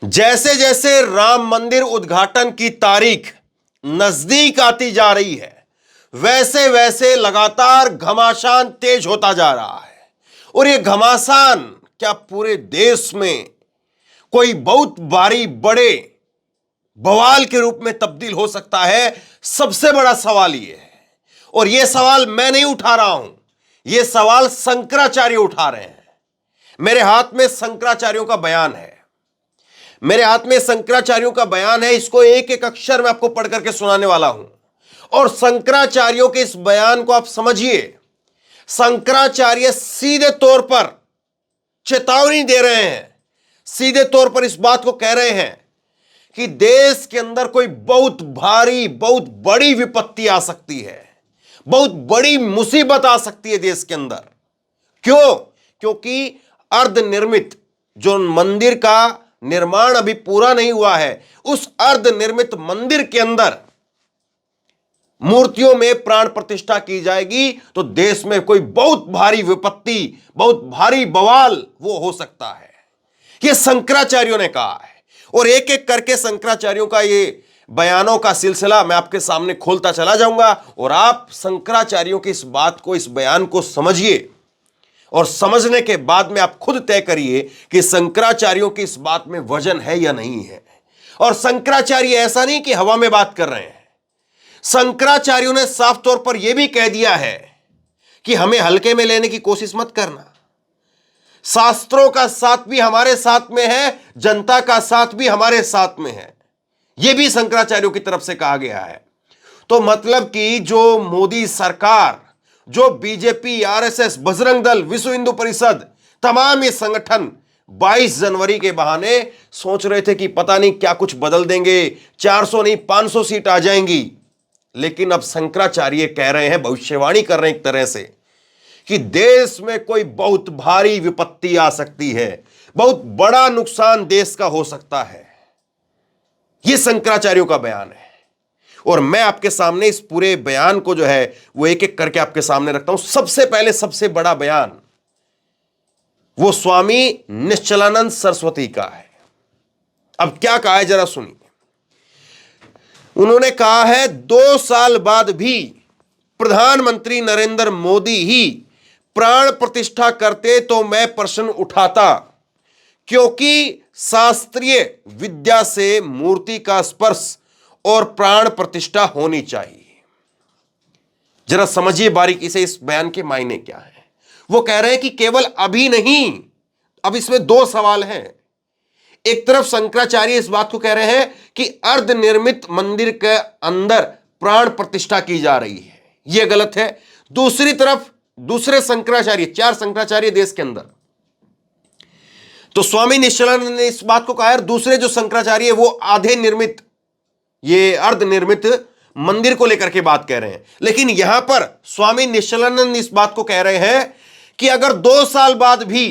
जैसे जैसे राम मंदिर उद्घाटन की तारीख नजदीक आती जा रही है, वैसे वैसे लगातार घमासान तेज होता जा रहा है। और यह घमासान क्या पूरे देश में कोई बहुत भारी बड़े बवाल के रूप में तब्दील हो सकता है? सबसे बड़ा सवाल यह है, और यह सवाल मैं नहीं उठा रहा हूं, यह सवाल शंकराचार्य उठा रहे हैं। मेरे हाथ में शंकराचार्यों का बयान है, मेरे हाथ में शंकराचार्यों का बयान है। इसको एक एक अक्षर मैं आपको पढ़ करके सुनाने वाला हूं, और शंकराचार्यों के इस बयान को आप समझिए। शंकराचार्य सीधे तौर पर चेतावनी दे रहे हैं, सीधे तौर पर इस बात को कह रहे हैं कि देश के अंदर कोई बहुत भारी, बहुत बड़ी विपत्ति आ सकती है, बहुत बड़ी मुसीबत आ सकती है देश के अंदर। क्यों? क्योंकि अर्धनिर्मित जो मंदिर का निर्माण अभी पूरा नहीं हुआ है, उस अर्धनिर्मित मंदिर के अंदर मूर्तियों में प्राण प्रतिष्ठा की जाएगी तो देश में कोई बहुत भारी विपत्ति, बहुत भारी बवाल वो हो सकता है। यह शंकराचार्यों ने कहा है, और एक एक करके शंकराचार्यों का ये बयानों का सिलसिला मैं आपके सामने खोलता चला जाऊंगा, और आप शंकराचार्यों की इस बात को, इस बयान को समझिए, और समझने के बाद में आप खुद तय करिए कि शंकराचार्यों की इस बात में वजन है या नहीं है। और शंकराचार्य ऐसा नहीं कि हवा में बात कर रहे हैं, शंकराचार्यों ने साफ तौर पर यह भी कह दिया है कि हमें हल्के में लेने की कोशिश मत करना। शास्त्रों का साथ भी हमारे साथ में है, जनता का साथ भी हमारे साथ में है, यह भी शंकराचार्यों की तरफ से कहा गया है। तो मतलब कि जो मोदी सरकार, जो बीजेपी, आरएसएस, बजरंग दल, विश्व हिंदू परिषद, तमाम ये संगठन 22 जनवरी के बहाने सोच रहे थे कि पता नहीं क्या कुछ बदल देंगे, 400 नहीं 500 सीट आ जाएंगी। लेकिन अब शंकराचार्य कह रहे हैं, भविष्यवाणी कर रहे हैं एक तरह से, कि देश में कोई बहुत भारी विपत्ति आ सकती है, बहुत बड़ा नुकसान देश का हो सकता है। यह शंकराचार्यों का बयान है, और मैं आपके सामने इस पूरे बयान को जो है वो एक एक करके आपके सामने रखता हूं। सबसे पहले सबसे बड़ा बयान वो स्वामी निश्चलानंद सरस्वती का है। अब क्या कहा है जरा सुनिए। उन्होंने कहा है, 2 साल बाद भी प्रधानमंत्री नरेंद्र मोदी ही प्राण प्रतिष्ठा करते तो मैं प्रश्न उठाता, क्योंकि शास्त्रीय विद्या से मूर्ति का स्पर्श और प्राण प्रतिष्ठा होनी चाहिए। जरा समझिए बारीकी से इस बयान के मायने क्या है। वो कह रहे हैं कि केवल अभी नहीं, अब इसमें 2 सवाल हैं। एक तरफ शंकराचार्य इस बात को कह रहे हैं कि अर्धनिर्मित मंदिर के अंदर प्राण प्रतिष्ठा की जा रही है, यह गलत है। दूसरी तरफ दूसरे शंकराचार्य, 4 शंकराचार्य देश के अंदर, तो स्वामी निश्चलानंद ने इस बात को कहा है। दूसरे जो शंकराचार्य वो आधे निर्मित, ये अर्धनिर्मित मंदिर को लेकर के बात कह रहे हैं। लेकिन यहां पर स्वामी निश्चलानंद इस बात को कह रहे हैं कि अगर 2 साल बाद भी,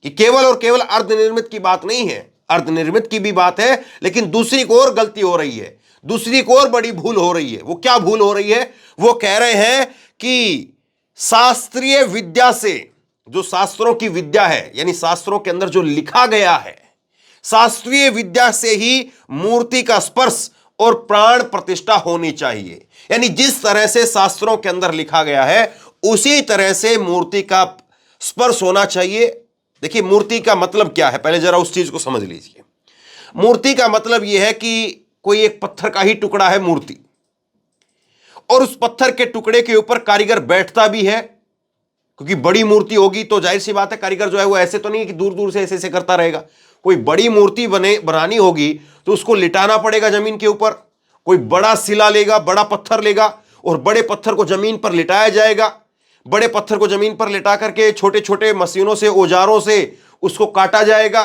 कि केवल और केवल अर्धनिर्मित की बात नहीं है, अर्धनिर्मित की भी बात है, लेकिन दूसरी को और गलती हो रही है, दूसरी को और बड़ी भूल हो रही है। वो क्या भूल हो रही है? वो कह रहे हैं कि शास्त्रीय विद्या से, जो शास्त्रों की विद्या है, यानी शास्त्रों के अंदर जो लिखा गया है, शास्त्रीय विद्या से ही मूर्ति का स्पर्श और प्राण प्रतिष्ठा होनी चाहिए। यानी जिस तरह से शास्त्रों के अंदर लिखा गया है उसी तरह से मूर्ति का स्पर्श होना चाहिए। देखिए, मूर्ति का मतलब क्या है, पहले जरा उस चीज को समझ लीजिए। मूर्ति का मतलब यह है कि कोई एक पत्थर का ही टुकड़ा है मूर्ति, और उस पत्थर के टुकड़े के ऊपर कारीगर बैठता भी है, क्योंकि बड़ी मूर्ति होगी तो जाहिर सी बात है कारीगर जो है वो ऐसे तो नहीं कि दूर दूर से ऐसे ऐसे करता रहेगा। कोई बड़ी मूर्ति बनानी होगी तो उसको लिटाना पड़ेगा जमीन के ऊपर। कोई बड़ा शिला लेगा, बड़ा पत्थर लेगा, और बड़े पत्थर को जमीन पर लिटाया जाएगा। बड़े पत्थर को जमीन पर लिटा करके छोटे छोटे मशीनों से, औजारों से उसको काटा जाएगा।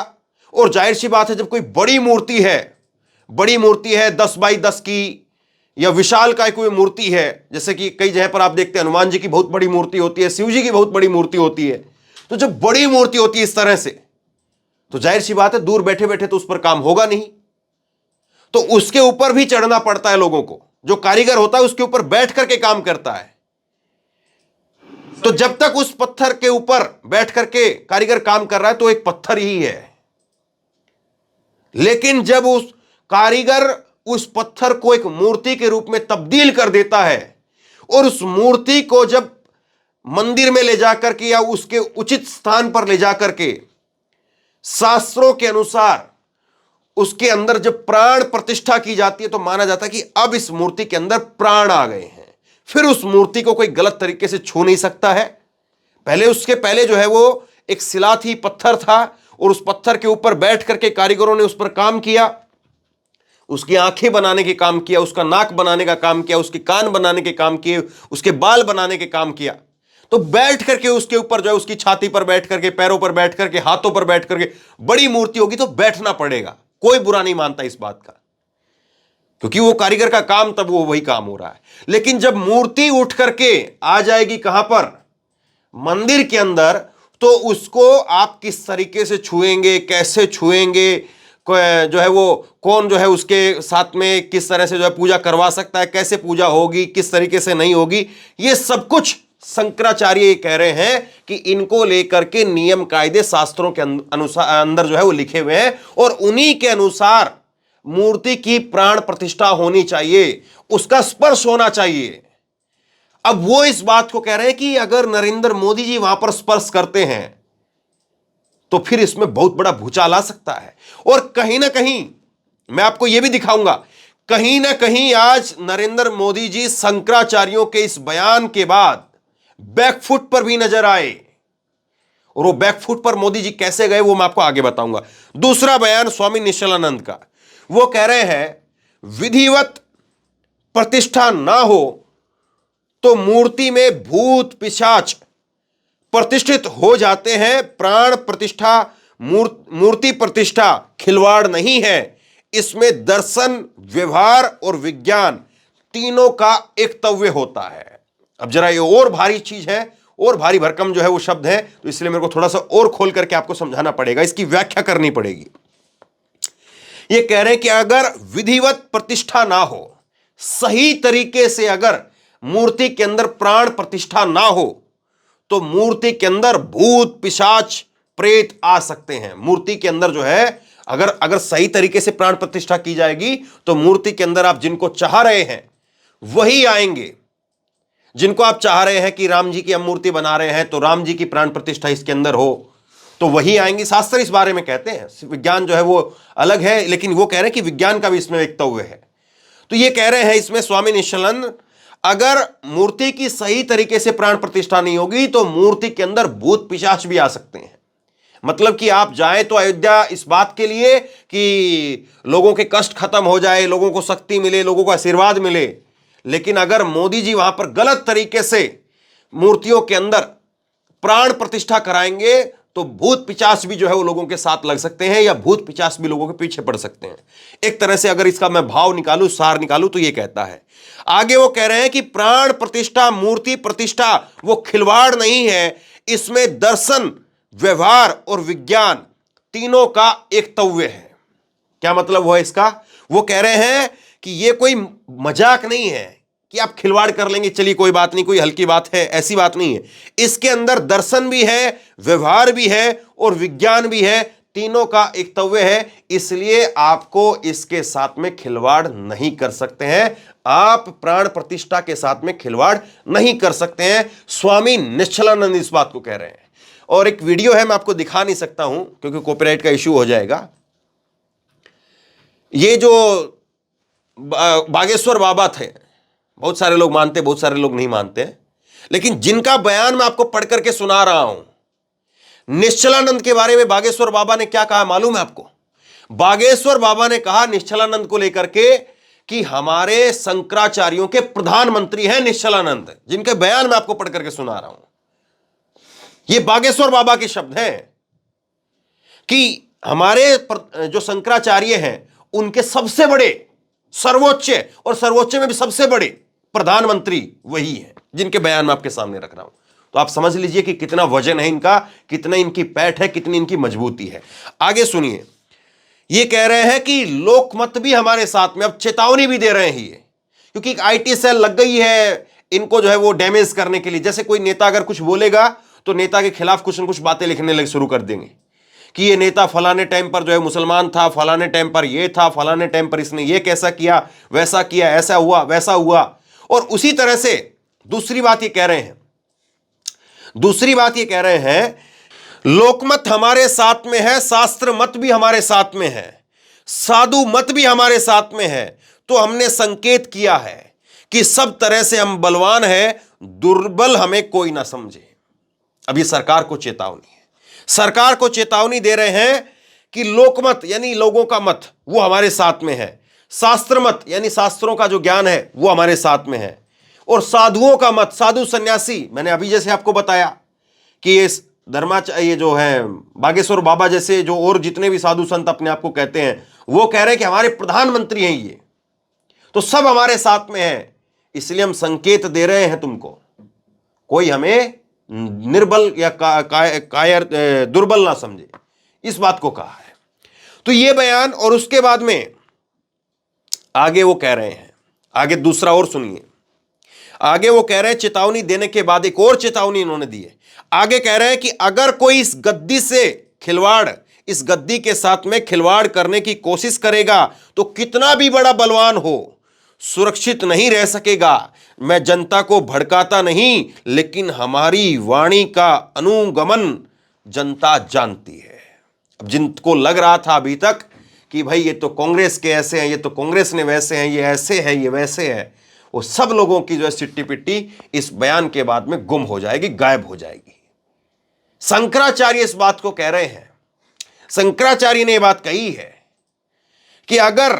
और जाहिर सी बात है, जब कोई बड़ी मूर्ति है 10 बाई 10 की, या विशाल काय कोई मूर्ति है, जैसे कि कई जगह पर आप देखते हैं हनुमान जी की बहुत बड़ी मूर्ति होती है, शिव जी की बहुत बड़ी मूर्ति होती है, तो जब बड़ी मूर्ति होती है इस तरह से, तो जाहिर सी बात है दूर बैठे बैठे तो उस पर काम होगा नहीं, तो उसके ऊपर भी चढ़ना पड़ता है लोगों को। जो कारीगर होता है उसके ऊपर बैठ करके काम करता है। तो जब तक उस पत्थर के ऊपर बैठ करके कारीगर काम कर रहा है तो एक पत्थर ही है। लेकिन जब उस कारीगर उस पत्थर को एक मूर्ति के रूप में तब्दील कर देता है और उस मूर्ति को जब मंदिर में ले जाकर के या उसके उचित स्थान पर ले जाकर के शास्त्रों के अनुसार उसके अंदर जब प्राण प्रतिष्ठा की जाती है तो माना जाता है कि अब इस मूर्ति के अंदर प्राण आ गए हैं। फिर उस मूर्ति को कोई गलत तरीके से छू नहीं सकता है। उसके पहले जो है वो एक शिला थी, पत्थर था, और उस पत्थर के ऊपर बैठ करके कारीगरों ने उस पर काम किया, उसकी आंखें बनाने के काम किया, उसका नाक बनाने का काम किया, उसके कान बनाने के काम किए, उसके बाल बनाने के काम किया। तो बैठ करके उसके ऊपर जो है उसकी छाती पर बैठ करके, पैरों पर बैठ करके, हाथों पर बैठ करके, बड़ी मूर्ति होगी तो बैठना पड़ेगा। कोई बुरा नहीं मानता इस बात का, क्योंकि वो कारीगर का काम, तब वो वही काम हो रहा है। लेकिन जब मूर्ति उठ करके आ जाएगी कहां पर, मंदिर के अंदर, तो उसको आप किस तरीके से छुएंगे, कैसे छुएंगे, जो है वो कौन जो है उसके साथ में किस तरह से जो है पूजा करवा सकता है, कैसे पूजा होगी, किस तरीके से नहीं होगी, ये सब कुछ शंकराचार्य कह रहे हैं कि इनको लेकर के नियम कायदे शास्त्रों के अनुसार अंदर जो है वो लिखे हुए हैं, और उन्हीं के अनुसार मूर्ति की प्राण प्रतिष्ठा होनी चाहिए, उसका स्पर्श होना चाहिए। अब वो इस बात को कह रहे हैं कि अगर नरेंद्र मोदी जी वहां पर स्पर्श करते हैं तो फिर इसमें बहुत बड़ा भूचाल आ सकता है। और कहीं ना कहीं मैं आपको यह भी दिखाऊंगा, कहीं ना कहीं आज नरेंद्र मोदी जी शंकराचार्यों के इस बयान के बाद बैकफुट पर भी नजर आए, और वो बैकफुट पर मोदी जी कैसे गए वो मैं आपको आगे बताऊंगा। दूसरा बयान स्वामी निश्चलानंद का, वो कह रहे हैं विधिवत प्रतिष्ठा ना हो तो मूर्ति में भूत पिशाच प्रतिष्ठित हो जाते हैं। प्राण प्रतिष्ठा मूर्ति प्रतिष्ठा खिलवाड़ नहीं है, इसमें दर्शन, व्यवहार और विज्ञान तीनों का एकतव्य होता है। अब जरा ये और भारी चीज है, और भारी भरकम जो है वो शब्द है, तो इसलिए मेरे को थोड़ा सा और खोल करके आपको समझाना पड़ेगा, इसकी व्याख्या करनी पड़ेगी। ये कह रहे हैं कि अगर विधिवत प्रतिष्ठा ना हो, सही तरीके से अगर मूर्ति के अंदर प्राण प्रतिष्ठा ना हो, तो मूर्ति के अंदर भूत पिशाच प्रेत आ सकते हैं। मूर्ति के अंदर जो है अगर सही तरीके से प्राण प्रतिष्ठा की जाएगी तो मूर्ति के अंदर आप जिनको चाह रहे हैं वही आएंगे। जिनको आप चाह रहे हैं कि राम जी की हम मूर्ति बना रहे हैं तो राम जी की प्राण प्रतिष्ठा इसके अंदर हो, तो वही आएंगे। शास्त्र इस बारे में कहते हैं, विज्ञान जो है वो अलग है, लेकिन वो कह रहे हैं कि विज्ञान का भी इसमें वक्तव्य है। तो ये कह रहे हैं इसमें स्वामी निश्चलानंद, अगर मूर्ति की सही तरीके से प्राण प्रतिष्ठा नहीं होगी तो मूर्ति के अंदर भूत पिशाच भी आ सकते हैं। मतलब कि आप जाएं तो अयोध्या इस बात के लिए कि लोगों के कष्ट खत्म हो जाए, लोगों को शक्ति मिले, लोगों को आशीर्वाद मिले, लेकिन अगर मोदी जी वहां पर गलत तरीके से मूर्तियों के अंदर प्राण प्रतिष्ठा कराएंगे तो भूत पिशाच भी जो है वो लोगों के साथ लग सकते हैं, या भूत पिशाच भी लोगों के पीछे पड़ सकते हैं। एक तरह से अगर इसका मैं भाव निकालूं, सार निकालूं, तो ये कहता है। आगे वो कह रहे हैं कि प्राण प्रतिष्ठा, मूर्ति प्रतिष्ठा वो खिलवाड़ नहीं है, इसमें दर्शन, व्यवहार और विज्ञान तीनों का एकतव्य है। क्या मतलब हुआ इसका? वो कह रहे हैं कि ये कोई मजाक नहीं है कि आप खिलवाड़ कर लेंगे, चलिए कोई बात नहीं, कोई हल्की बात है, ऐसी बात नहीं है। इसके अंदर दर्शन भी है, व्यवहार भी है और विज्ञान भी है, तीनों का एकतव्य है। इसलिए आपको इसके साथ में खिलवाड़ नहीं कर सकते हैं, आप प्राण प्रतिष्ठा के साथ में खिलवाड़ नहीं कर सकते हैं। स्वामी निश्चलानंद इस बात को कह रहे हैं। और एक वीडियो है, मैं आपको दिखा नहीं सकता हूं क्योंकि कॉपीराइट का इश्यू हो जाएगा। ये जो बागेश्वर बाबा थे, बहुत सारे लोग मानते, बहुत सारे लोग नहीं मानते, लेकिन जिनका बयान मैं आपको पढ़ करके सुना रहा हूं, निश्चलानंद के बारे में बागेश्वर बाबा ने क्या कहा मालूम है आपको? बागेश्वर बाबा ने कहा निश्चलानंद को लेकर के कि हमारे शंकराचार्यों के प्रधानमंत्री हैं निश्चलानंद, जिनके बयान मैं आपको पढ़ करके सुना रहा हूं। ये बागेश्वर बाबा के शब्द हैं कि हमारे जो शंकराचार्य हैं उनके सबसे बड़े, सर्वोच्च, और सर्वोच्च में भी सबसे बड़े प्रधानमंत्री वही हैं, जिनके बयान मैं आपके सामने रख रहा हूं। तो आप समझ लीजिए कि कितना वजन है इनका, कितना इनकी पैठ है, कितनी इनकी मजबूती है। आगे सुनिए, ये कह रहे हैं कि लोकमत भी हमारे साथ में, अब चेतावनी भी दे रहे हैं ये, क्योंकि एक आईटी सेल लग गई है इनको जो है वो डैमेज करने के लिए। जैसे कोई नेता अगर कुछ बोलेगा तो नेता के खिलाफ कुछ न कुछ बातें लिखने लगे शुरू कर देंगे कि ये नेता फलाने टाइम पर जो है मुसलमान था, फलाने टाइम पर ये था, फलाने टाइम पर इसने ये कैसा किया, वैसा किया, ऐसा हुआ, वैसा हुआ। और उसी तरह से दूसरी बात ये कह रहे हैं, लोकमत हमारे साथ में है, शास्त्र मत भी हमारे साथ में है, साधु मत भी हमारे साथ में है। तो हमने संकेत किया है कि सब तरह से हम बलवान हैं, दुर्बल हमें कोई ना समझे। अब ये सरकार को चेतावनी है, सरकार को चेतावनी दे रहे हैं कि लोकमत यानी लोगों का मत वो हमारे साथ में है, शास्त्र मत यानी शास्त्रों का जो ज्ञान है वो हमारे साथ में है, और साधुओं का मत, साधु सन्यासी, मैंने अभी जैसे आपको बताया कि ये जो है बागेश्वर बाबा जैसे जो और जितने भी साधु संत अपने आप को कहते हैं, वो कह रहे हैं कि हमारे प्रधानमंत्री हैं ये, तो सब हमारे साथ में है। इसलिए हम संकेत दे रहे हैं तुमको, कोई हमें निर्बल या कायर दुर्बल ना समझे, इस बात को कहा है। तो ये बयान, और उसके बाद में आगे वो कह रहे हैं, आगे दूसरा और सुनिए, आगे वो कह रहे हैं, चेतावनी देने के बाद एक और चेतावनी इन्होंने दी है। आगे कह रहे हैं कि अगर कोई इस गद्दी के साथ में खिलवाड़ करने की कोशिश करेगा तो कितना भी बड़ा बलवान हो, सुरक्षित नहीं रह सकेगा। मैं जनता को भड़काता नहीं, लेकिन हमारी वाणी का अनुगमन जनता जानती है। अब जिनको लग रहा था अभी तक कि भाई ये तो कांग्रेस के ऐसे हैं, ये तो कांग्रेस ने वैसे हैं, ये ऐसे है, ये वैसे है, वो सब लोगों की जो है सिट्टी पिट्टी इस बयान के बाद में गुम हो जाएगी, गायब हो जाएगी। शंकराचार्य इस बात को कह रहे हैं, शंकराचार्य ने यह बात कही है कि अगर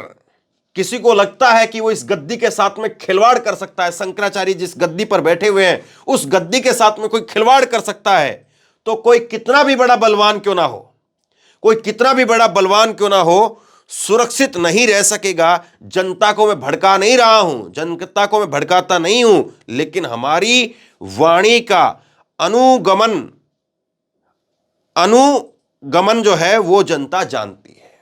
किसी को लगता है कि वो इस गद्दी के साथ में खिलवाड़ कर सकता है, शंकराचार्य जिस गद्दी पर बैठे हुए हैं उस गद्दी के साथ में कोई खिलवाड़ कर सकता है, तो कोई कितना भी बड़ा बलवान क्यों ना हो, कोई कितना भी बड़ा बलवान क्यों ना हो, सुरक्षित नहीं रह सकेगा। जनता को मैं भड़का नहीं रहा हूं, जनता को मैं भड़काता नहीं हूं, लेकिन हमारी वाणी का अनुगमन जो है वो जनता जानती है,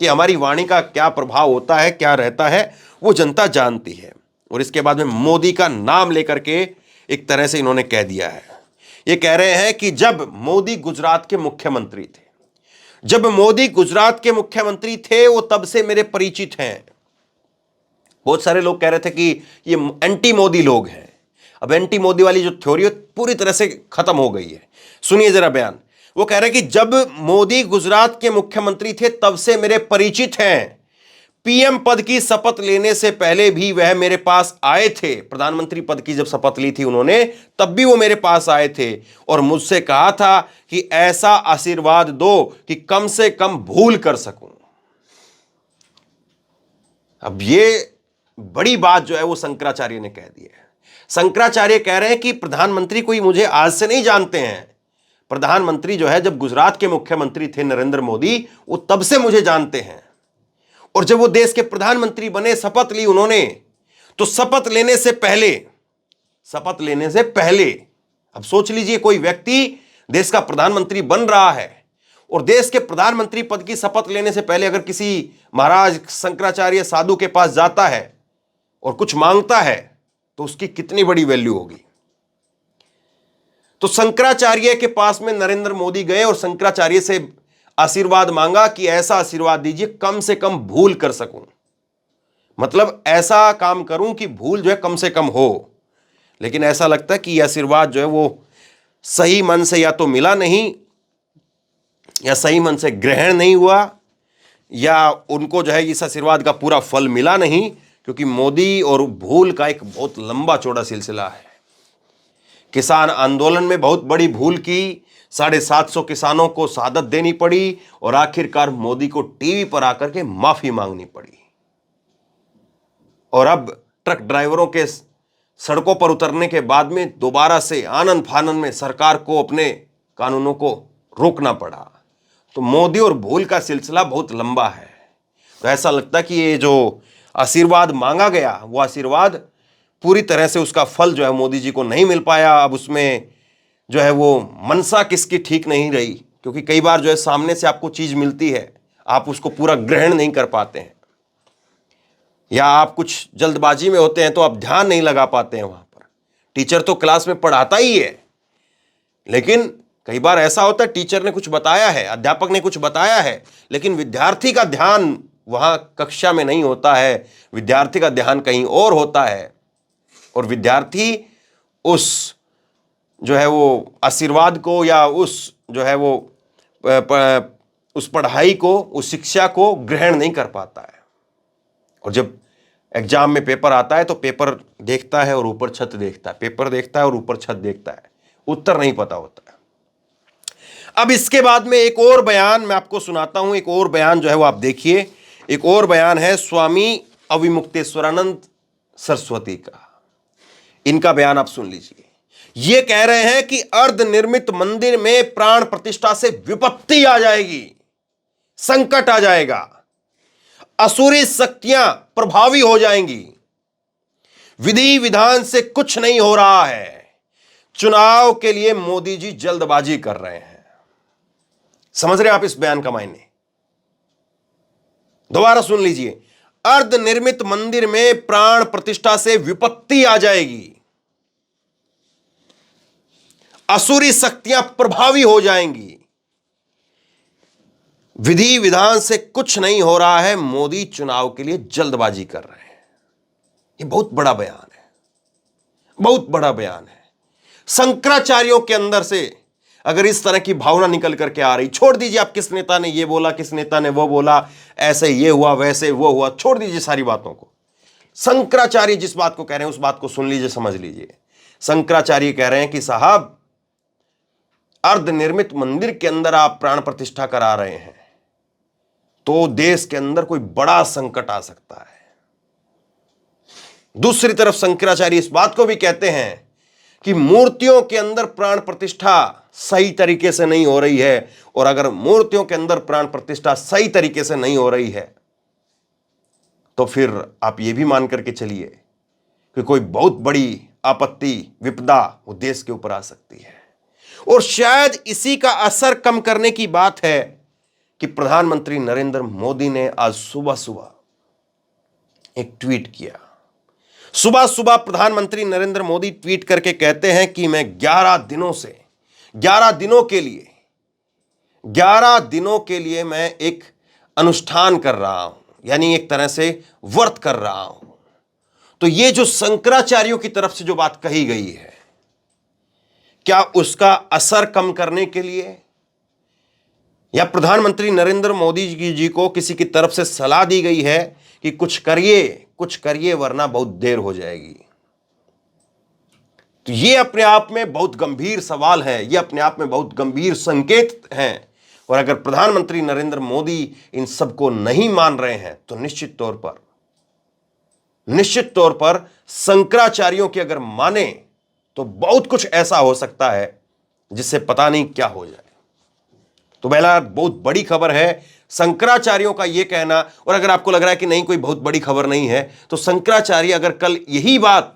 कि हमारी वाणी का क्या प्रभाव होता है, क्या रहता है, वो जनता जानती है। और इसके बाद में मोदी का नाम लेकर के एक तरह से इन्होंने कह दिया है। ये कह रहे हैं कि जब मोदी गुजरात के मुख्यमंत्री थे, वो तब से मेरे परिचित हैं। बहुत सारे लोग कह रहे थे कि ये एंटी मोदी लोग हैं। अब एंटी मोदी वाली जो थ्योरी है पूरी तरह से खत्म हो गई है। सुनिए जरा बयान। वो कह रहे हैं कि जब मोदी गुजरात के मुख्यमंत्री थे तब से मेरे परिचित हैं। पीएम पद की शपथ लेने से पहले भी वह मेरे पास आए थे। प्रधानमंत्री पद की जब शपथ ली थी उन्होंने, तब भी वो मेरे पास आए थे और मुझसे कहा था कि ऐसा आशीर्वाद दो कि कम से कम भूल कर सकूं। अब ये बड़ी बात जो है वो शंकराचार्य ने कह दी है। शंकराचार्य कह रहे हैं कि प्रधानमंत्री कोई मुझे आज से नहीं जानते हैं। प्रधानमंत्री जो है, जब गुजरात के मुख्यमंत्री थे नरेंद्र मोदी, वो तब से मुझे जानते हैं। और जब वो देश के प्रधानमंत्री बने, शपथ ली उन्होंने, तो शपथ लेने से पहले अब सोच लीजिए, कोई व्यक्ति देश का प्रधानमंत्री बन रहा है और देश के प्रधानमंत्री पद की शपथ लेने से पहले अगर किसी महाराज शंकराचार्य साधु के पास जाता है और कुछ मांगता है तो उसकी कितनी बड़ी वैल्यू होगी। तो शंकराचार्य के पास में नरेंद्र मोदी गए और शंकराचार्य से आशीर्वाद मांगा कि ऐसा आशीर्वाद दीजिए कम से कम भूल कर सकूं, मतलब ऐसा काम करूं कि भूल जो है कम से कम हो। लेकिन ऐसा लगता है कि यह आशीर्वाद जो है वो सही मन से या तो मिला नहीं, या सही मन से ग्रहण नहीं हुआ, या उनको जो है इस आशीर्वाद का पूरा फल मिला नहीं, क्योंकि मोदी और भूल का एक बहुत लंबा चौड़ा सिलसिला है। किसान आंदोलन में बहुत बड़ी भूल की, 750 किसानों को शहादत देनी पड़ी और आखिरकार मोदी को टीवी पर आकर के माफी मांगनी पड़ी। और अब ट्रक ड्राइवरों के सड़कों पर उतरने के बाद में दोबारा से आनन फानन में सरकार को अपने कानूनों को रोकना पड़ा। तो मोदी और भूल का सिलसिला बहुत लंबा है। तो ऐसा लगता है कि ये जो आशीर्वाद मांगा गया, वो आशीर्वाद पूरी तरह से उसका फल जो है मोदी जी को नहीं मिल पाया। अब उसमें जो है वो मनसा किसकी ठीक नहीं रही, क्योंकि कई बार जो है सामने से आपको चीज मिलती है, आप उसको पूरा ग्रहण नहीं कर पाते हैं, या आप कुछ जल्दबाजी में होते हैं तो आप ध्यान नहीं लगा पाते हैं। वहां पर टीचर तो क्लास में पढ़ाता ही है, लेकिन कई बार ऐसा होता है, टीचर ने कुछ बताया है, अध्यापक ने कुछ बताया है, लेकिन विद्यार्थी का ध्यान वहां कक्षा में नहीं होता है, विद्यार्थी का ध्यान कहीं और होता है, और विद्यार्थी उस जो है वो आशीर्वाद को या उस जो है वो उस पढ़ाई को, उस शिक्षा को ग्रहण नहीं कर पाता है। और जब एग्जाम में पेपर आता है तो पेपर देखता है और ऊपर छत देखता है, पेपर देखता है और ऊपर छत देखता है, उत्तर नहीं पता होता है। अब इसके बाद में एक और बयान मैं आपको सुनाता हूं, एक और बयान जो है वो आप देखिए, एक और बयान है स्वामी अविमुक्तेश्वरानंद सरस्वती का। इनका बयान आप सुन लीजिए। ये कह रहे हैं कि अर्धनिर्मित मंदिर में प्राण प्रतिष्ठा से विपत्ति आ जाएगी, संकट आ जाएगा, असुरी शक्तियां प्रभावी हो जाएंगी, विधि विधान से कुछ नहीं हो रहा है, चुनाव के लिए मोदी जी जल्दबाजी कर रहे हैं। समझ रहे आप इस बयान का मायने? दोबारा सुन लीजिए। अर्धनिर्मित मंदिर में प्राण प्रतिष्ठा से विपत्ति आ जाएगी, असुरी शक्तियां प्रभावी हो जाएंगी, विधि विधान से कुछ नहीं हो रहा है, मोदी चुनाव के लिए जल्दबाजी कर रहे हैं। यह बहुत बड़ा बयान है, बहुत बड़ा बयान है। शंकराचार्यों के अंदर से अगर इस तरह की भावना निकल करके आ रही, छोड़ दीजिए आप किस नेता ने ये बोला, किस नेता ने वो बोला, ऐसे ये हुआ, वैसे वो हुआ, छोड़ दीजिए सारी बातों को। शंकराचार्य जिस बात को कह रहे हैं उस बात को सुन लीजिए, समझ लीजिए। शंकराचार्य कह रहे हैं कि साहब, अर्धनिर्मित मंदिर के अंदर आप प्राण प्रतिष्ठा करा रहे हैं तो देश के अंदर कोई बड़ा संकट आ सकता है। दूसरी तरफ शंकराचार्य इस बात को भी कहते हैं कि मूर्तियों के अंदर प्राण प्रतिष्ठा सही तरीके से नहीं हो रही है, और अगर मूर्तियों के अंदर प्राण प्रतिष्ठा सही तरीके से नहीं हो रही है तो फिर आप यह भी मान करके चलिए कि कोई बहुत बड़ी आपत्ति, विपदा वो देश के ऊपर आ सकती है। और शायद इसी का असर कम करने की बात है कि प्रधानमंत्री नरेंद्र मोदी ने आज सुबह सुबह एक ट्वीट किया। सुबह सुबह प्रधानमंत्री नरेंद्र मोदी ट्वीट करके कहते हैं कि मैं 11 दिनों के लिए मैं एक अनुष्ठान कर रहा हूं, यानी एक तरह से व्रत कर रहा हूं। तो ये जो शंकराचार्यों की तरफ से जो बात कही गई है, क्या उसका असर कम करने के लिए, या प्रधानमंत्री नरेंद्र मोदी जी को किसी की तरफ से सलाह दी गई है कि कुछ करिए वरना बहुत देर हो जाएगी? तो ये अपने आप में बहुत गंभीर सवाल है, ये अपने आप में बहुत गंभीर संकेत हैं। और अगर प्रधानमंत्री नरेंद्र मोदी इन सबको नहीं मान रहे हैं तो निश्चित तौर पर शंकराचार्यों की अगर माने तो बहुत कुछ ऐसा हो सकता है जिससे पता नहीं क्या हो जाए। तो पहला बहुत बड़ी खबर है शंकराचार्यों का यह कहना। और अगर आपको लग रहा है कि नहीं कोई बहुत बड़ी खबर नहीं है, तो शंकराचार्य अगर कल यही बात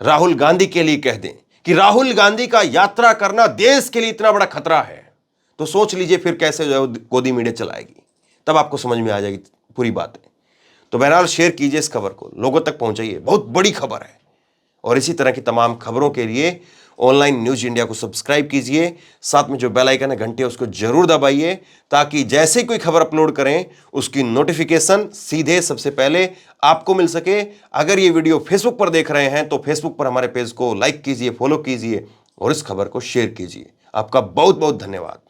राहुल गांधी के लिए कह दें कि राहुल गांधी का यात्रा करना देश के लिए इतना बड़ा खतरा है, तो सोच लीजिए फिर कैसे जो है गोदी मीडिया चलाएगी, तब आपको समझ में आ जाएगी पूरी बातें। तो बहरहाल शेयर कीजिए इस खबर को, लोगों तक पहुंचाइए, बहुत बड़ी खबर है। और इसी तरह की तमाम खबरों के लिए ऑनलाइन न्यूज इंडिया को सब्सक्राइब कीजिए, साथ में जो बेल आइकन है घंटे उसको जरूर दबाइए, ताकि जैसे कोई खबर अपलोड करें उसकी नोटिफिकेशन सीधे सबसे पहले आपको मिल सके। अगर ये वीडियो फेसबुक पर देख रहे हैं तो फेसबुक पर हमारे पेज को लाइक कीजिए, फॉलो कीजिए और इस खबर को शेयर कीजिए। आपका बहुत बहुत धन्यवाद।